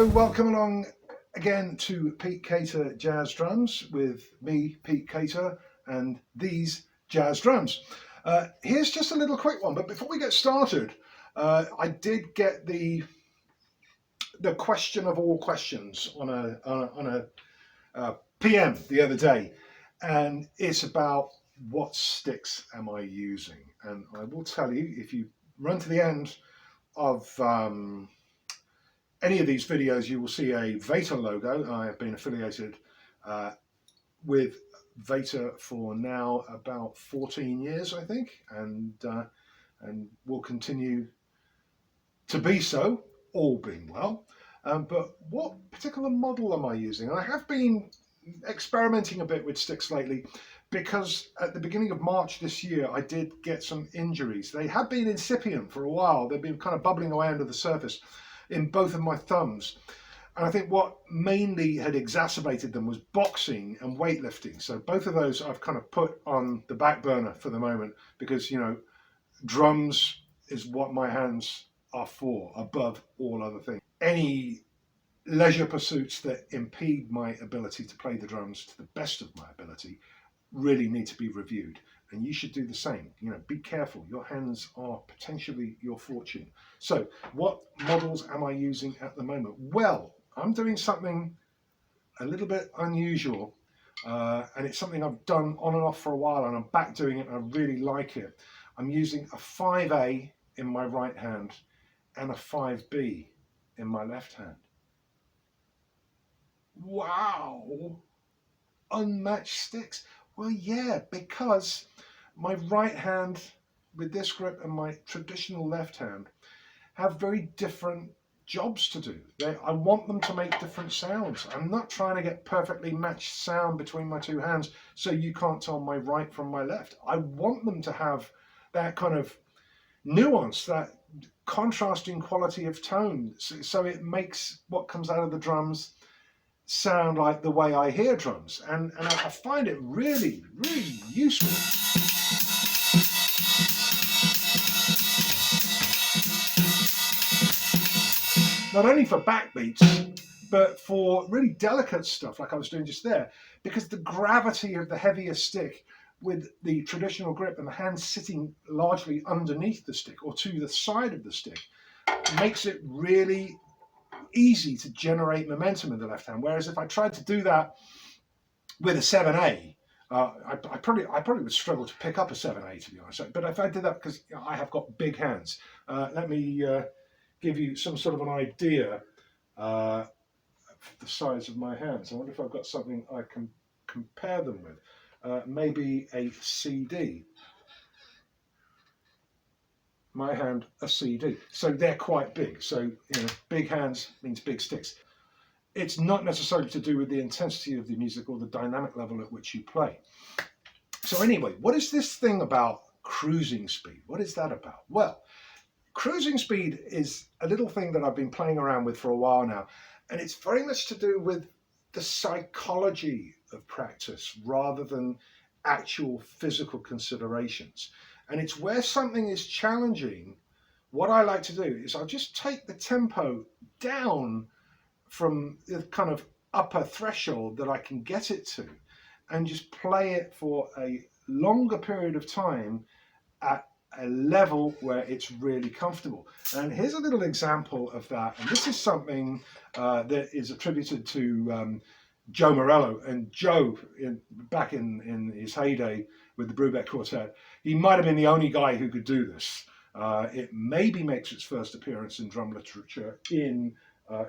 So welcome along again to Pete Cater Jazz Drums with me, Pete Cater, and these jazz drums. Here's just a little quick one, but before we get started, I did get the question of all questions on a PM the other day, and it's about what sticks am I using? And I will tell you, if you run to the end of any of these videos, you will see a Vater logo. I have been affiliated with Vater for now about 14 years, I think, and will continue to be so, all being well. But what particular model am I using? And I have been experimenting a bit with sticks lately because at the beginning of March this year, I did get some injuries. They had been incipient for a while. They've been kind of bubbling away under the surface in both of my thumbs. And I think what mainly had exacerbated them was boxing and weightlifting. So both of those I've kind of put on the back burner for the moment because, you know, drums is what my hands are for above all other things. Any leisure pursuits that impede my ability to play the drums to the best of my ability really need to be reviewed, and you should do the same. You know, be careful. Your hands are potentially your fortune. So what models am I using at the moment? Well, I'm doing something a little bit unusual, and it's something I've done on and off for a while, and I'm back doing it and I really like it. I'm using a 5A in my right hand and a 5B in my left hand. Wow, unmatched sticks. Well, yeah, because my right hand with this grip and my traditional left hand have very different jobs to do. I want them to make different sounds. I'm not trying to get perfectly matched sound between my two hands so you can't tell my right from my left. I want them to have that kind of nuance, that contrasting quality of tone, so it makes what comes out of the drums sound like the way I hear drums, and I find it really, really useful. Not only for backbeats, but for really delicate stuff like I was doing just there, because the gravity of the heavier stick with the traditional grip and the hand sitting largely underneath the stick or to the side of the stick makes it really easy to generate momentum in the left hand. Whereas if I tried to do that with a 7A, I probably would struggle to pick up a 7A, to be honest. But if I did that, because I have got big hands, let me give you some sort of an idea of the size of my hands. I wonder if I've got something I can compare them with. Maybe a CD. My hand, a CD. So they're quite big. So, you know, big hands means big sticks. It's not necessarily to do with the intensity of the music or the dynamic level at which you play. So anyway, what is this thing about cruising speed? What is that about? Well, cruising speed is a little thing that I've been playing around with for a while now, and it's very much to do with the psychology of practice rather than actual physical considerations. And it's where something is challenging. What I like to do is I'll just take the tempo down from the kind of upper threshold that I can get it to and just play it for a longer period of time at a level where it's really comfortable. And here's a little example of that. And this is something that is attributed to Joe Morello. And Joe, back in his heyday with the Brubeck Quartet, he might have been the only guy who could do this. It maybe makes its first appearance in drum literature in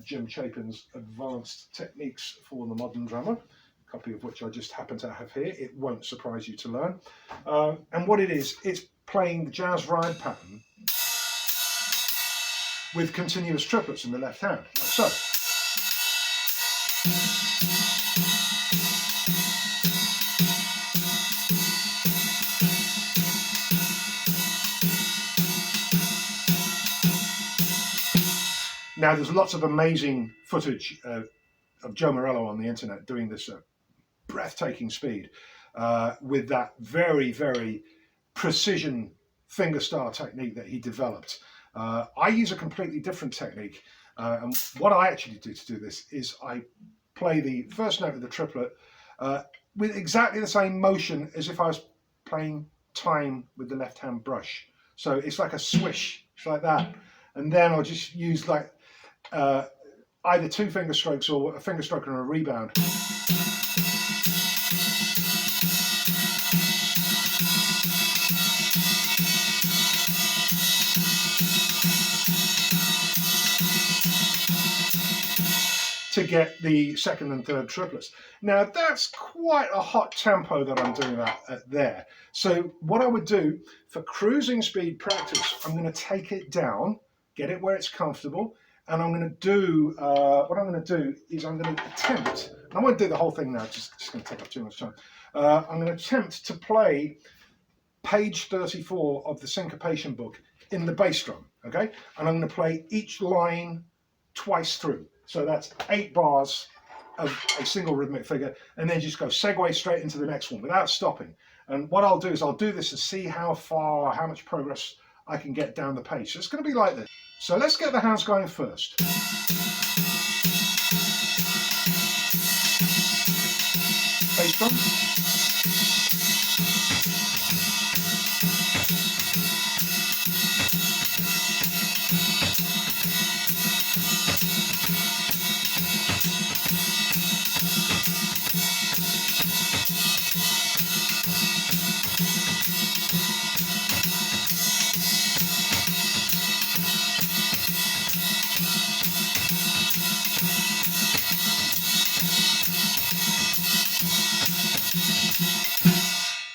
Jim Chapin's Advanced Techniques for the Modern Drummer, a copy of which I just happen to have here. It won't surprise you to learn. And what it is, it's playing the jazz ride pattern with continuous triplets in the left hand, like so. Now, there's lots of amazing footage of Joe Morello on the internet doing this breathtaking speed with that very, very precision fingerstyle technique that he developed. I use a completely different technique, And what I actually do to do this is I play the first note of the triplet with exactly the same motion as if I was playing time with the left hand brush. So it's like a swish, it's like that. And then I'll just use like either 2 finger strokes or a finger stroke and a rebound. To get the second and third triplets. Now that's quite a hot tempo that I'm doing that at there. So what I would do for cruising speed practice, I'm going to take it down, get it where it's comfortable, and I'm going to do, what I'm going to do is I'm going to attempt, I won't do the whole thing now, it's just going to take up too much time. I'm going to attempt to play page 34 of the syncopation book in the bass drum, okay? And I'm going to play each line twice through. So that's 8 bars of a single rhythmic figure, and then just go segue straight into the next one without stopping. And what I'll do is I'll do this to see how much progress I can get down the page. So it's going to be like this. So let's get the hands going first. Bass drum.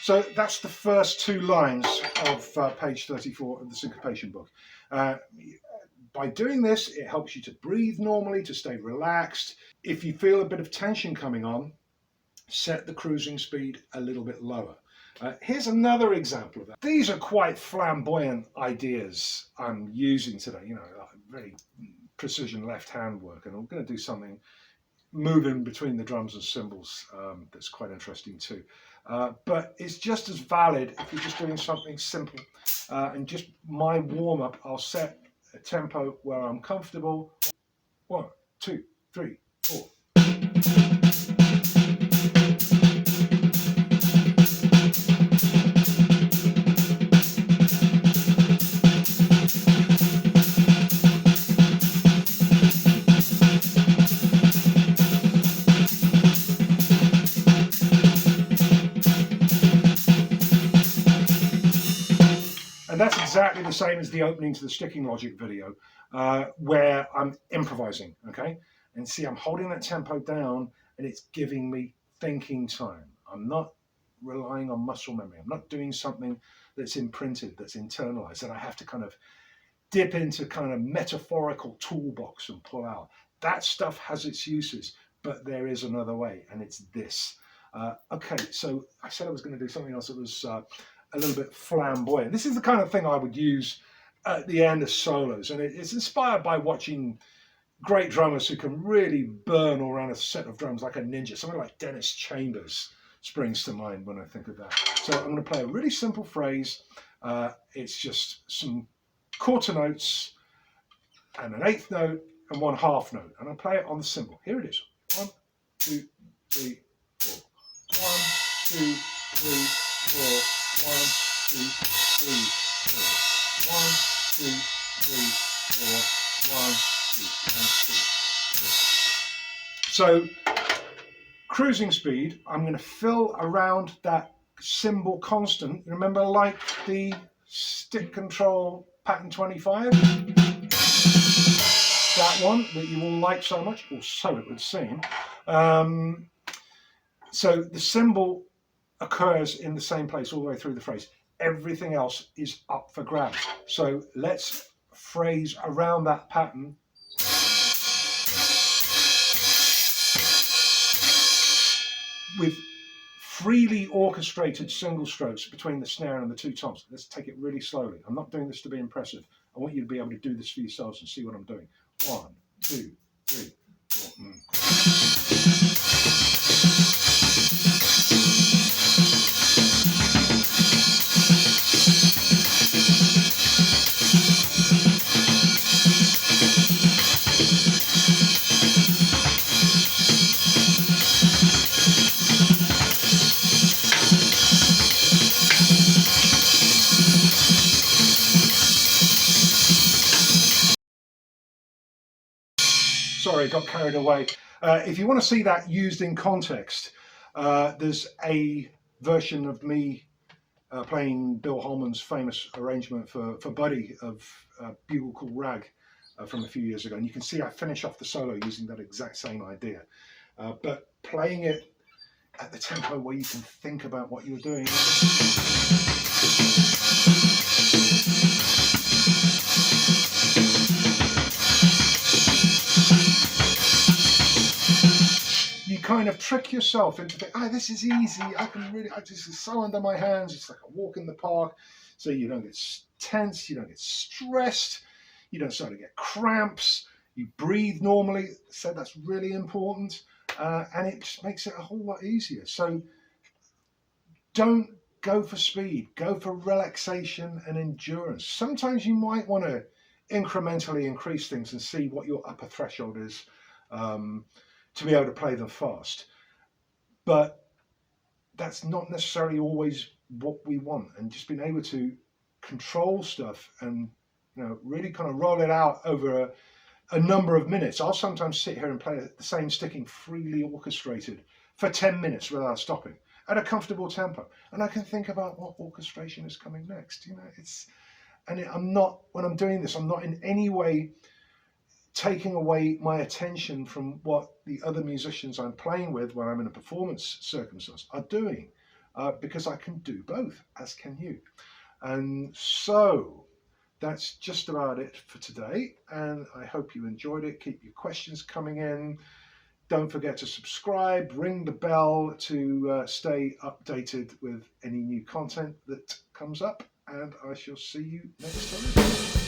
So that's the first 2 lines of page 34 of the syncopation book. By doing this, it helps you to breathe normally, to stay relaxed. If you feel a bit of tension coming on, set the cruising speed a little bit lower. Here's another example of that. These are quite flamboyant ideas I'm using today, you know, like very precision left-hand work, and I'm going to do something moving between the drums and cymbals that's quite interesting too. But it's just as valid if you're just doing something simple. And just my warm-up, I'll set a tempo where I'm comfortable. 1, 2, 3, 4. And that's exactly the same as the opening to the Sticking Logic video, where I'm improvising, okay? And see, I'm holding that tempo down and it's giving me thinking time. I'm not relying on muscle memory. I'm not doing something that's imprinted, that's internalized, that I have to kind of dip into kind of metaphorical toolbox and pull out. That stuff has its uses, but there is another way, and it's this. Okay, so I said I was going to do something else that was a little bit flamboyant. This is the kind of thing I would use at the end of solos, and it's inspired by watching great drummers who can really burn all around a set of drums like a ninja. Someone like Dennis Chambers springs to mind when I think of that. So I'm going to play a really simple phrase. It's just some quarter notes and an 8th note and 1 half note, and I'll play it on the cymbal. Here it is. 1, 2, 3, 4. 1, 2, 3, 4. 1, 2, 3, 4. 1, 2, 3, 4. 1, 2, and 3. So, cruising speed, I'm going to fill around that cymbal constant. Remember, like the stick control pattern 25? That one that you all like so much, or so it would seem. So the cymbal occurs in the same place all the way through the phrase. Everything else is up for grabs. So let's phrase around that pattern. With freely orchestrated single strokes between the snare and the 2 toms. Let's take it really slowly. I'm not doing this to be impressive. I want you to be able to do this for yourselves and see what I'm doing. 1, 2, 3, 4. sorry, got carried away. If you want to see that used in context, there's a version of me playing Bill Holman's famous arrangement for Buddy of Bugle Call Rag from a few years ago. And you can see I finish off the solo using that exact same idea. But playing it at the tempo where you can think about what you're doing. You kind of trick yourself into thinking, this is easy. This is so under my hands. It's like a walk in the park. So you don't get tense, you don't get stressed, you don't start to get cramps, you breathe normally. So that's really important. And it just makes it a whole lot easier. So don't go for speed, go for relaxation and endurance. Sometimes you might want to incrementally increase things and see what your upper threshold is to be able to play them fast. But that's not necessarily always what we want. And just being able to control stuff and really kind of roll it out over a number of minutes. I'll sometimes sit here and play the same sticking freely orchestrated for 10 minutes without stopping at a comfortable tempo, and I can think about what orchestration is coming next. I'm not, when I'm doing this, I'm not in any way taking away my attention from what the other musicians I'm playing with when I'm in a performance circumstance are doing, because I can do both, as can you. And so that's just about it for today, and I hope you enjoyed it. Keep your questions coming in. Don't forget to subscribe, ring the bell to stay updated with any new content that comes up, and I shall see you next time.